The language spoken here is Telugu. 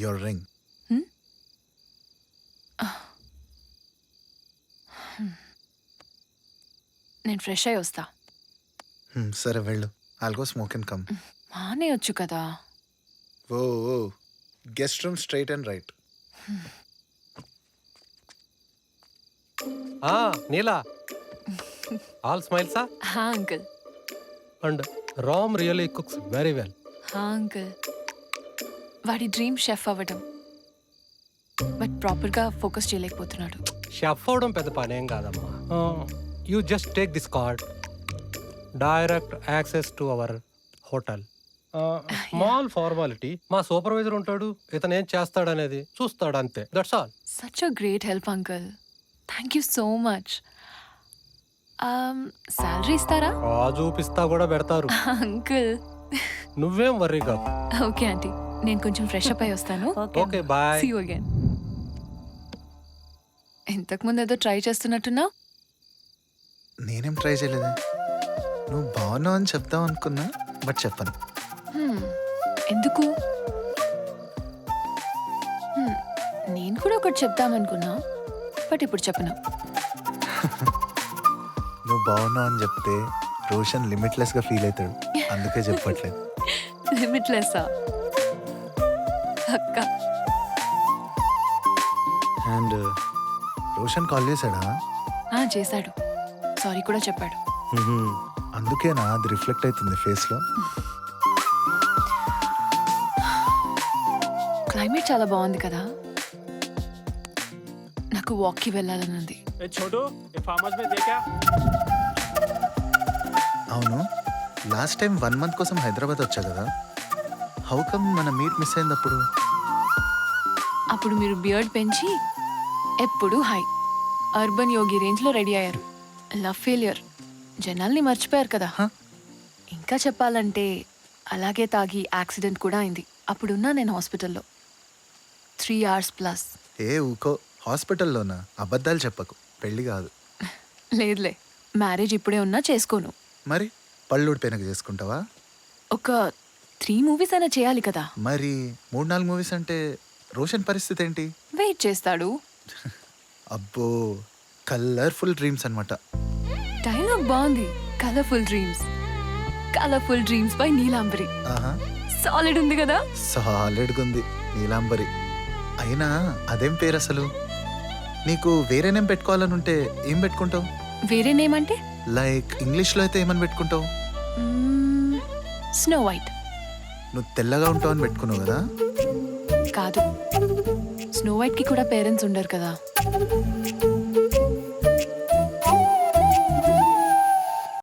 Your ring. నేను ఫ్రెష్ అయ్యి వస్తా. సరే వెళ్ళు. I'll go smoke and come. మానేయొచ్చు కదా. ఓ guest room straight and right. నీలా ఆల్ స్మైల్సా? హా uncle. And Ram really cooks very well. హా అంకుల్. వాడి డ్రీమ్ షెఫ్ అవ్వడం, బట్ ప్రాపర్గా ఫోకస్ చేయలేకపోతున్నాడు. షెఫ్ అవడం పెద్ద పని ఏం కాదమ్మా. You just take this card, direct access to our hotel. Small formality. మా సూపర్వైజర్ ఉంటాడు, ఇతను ఏం చేస్తాడనేది చూస్తాడు, అంతే. That's all. Such a great help uncle. Thank you so much. Salary ఇస్తారా? చూపిస్తా కూడా పెడతారు. అంకుల్ నువ్వేం వర్రీ కాదు. ఓకే ఆంటీ, నేను కొంచెం ఫ్రెష్ అప్ అయి వస్తాను. Okay bye. See you again. ఇంతకు ముందు ఏదో ట్రై చేస్తున్నట్టున్నా. నేనేం ట్రై చేయలేదే. నువ్వు బాగున్నావు అని చెప్దాం అనుకున్నా, బట్ చెప్పను. ఎందుకు? నేను కూడా ఒకటి చెప్దామనుకున్నా, బట్ ఇప్పుడు చెప్పను. నువ్వు బాగున్నావు అని చెప్తే రోషన్ లిమిట్లెస్గా ఫీల్ అవుతాడు, అందుకే చెప్పట్లేదు. లిమిట్లెస్సా? అక్క. అండ్ రోషన్ కాల్ చేశాడా? చేశాడు. సారీ కూడా చెప్పాడు. అందుకేనా అది రిఫ్లెక్ట్ అవుతుంది ఫేస్లో? క్లైమేట్ చాలా బాగుంది కదా. నాకు వాక్కి వెళ్ళాలనుంది. అవును, లాస్ట్ టైం 1 month కోసం హైదరాబాద్ వచ్చా కదా, హౌ కమ్ మన మీట్ మిస్ అయింది అప్పుడు? అప్పుడు మీరు బియర్డ్ పెంచి ఎప్పుడు హై అర్బన్ యోగి రేంజ్లో రెడీ అయ్యారు. లవ్ ఫెయిలియర్, జనాల్ని మర్చిపోయారు కదా. ఇంకా చెప్పాలంటే అలాగే తాగి యాక్సిడెంట్ కూడా అయింది. అప్పుడున్నా నేను హాస్పిటల్లో 3 hours ప్లస్. ఊకో, హాస్పిటల్లోనా? అబద్ధాలు చెప్పకు, పెళ్ళి కాదు. లేదులే, మ్యారేజ్ ఇప్పుడే ఉన్నా చేసుకోను. మరి పళ్ళు ఊడిపోయినాక చేసుకుంటావా? ఒక 3 movies అయినా చేయాలి కదా. మరి 3-4 మూవీస్ అంటే రోషన్ పరిస్థితి ఏంటి? వెయిట్ చేస్తాడు. అబ్బో, కలర్ఫుల్ డ్రీమ్స్ అనమాట. డైలాగ్ బాగుంది. Colourful dreams. Colourful dreams by Neelambari. Solid ఉంది కదా. సాలిడ్గా ఉంది నీలాంబరి. అయినా అదేం పేరు అసలు? నీకు వేరే నేమ్ పెట్టుకోవాలని ఉంటే ఏం పెట్టుకుంటావు? వేరే నేమ్ అంటే? లైక్ ఇంగ్లీష్లో అయితే ఏమని పెట్టుకుంటావు? Snow white. నువ్వు తెల్లగా ఉంటావు అని పెట్టుకున్నావు కదా. కాదు, స్నో వైట్ కి కూడా పేరెంట్స్ ఉండరు కదా.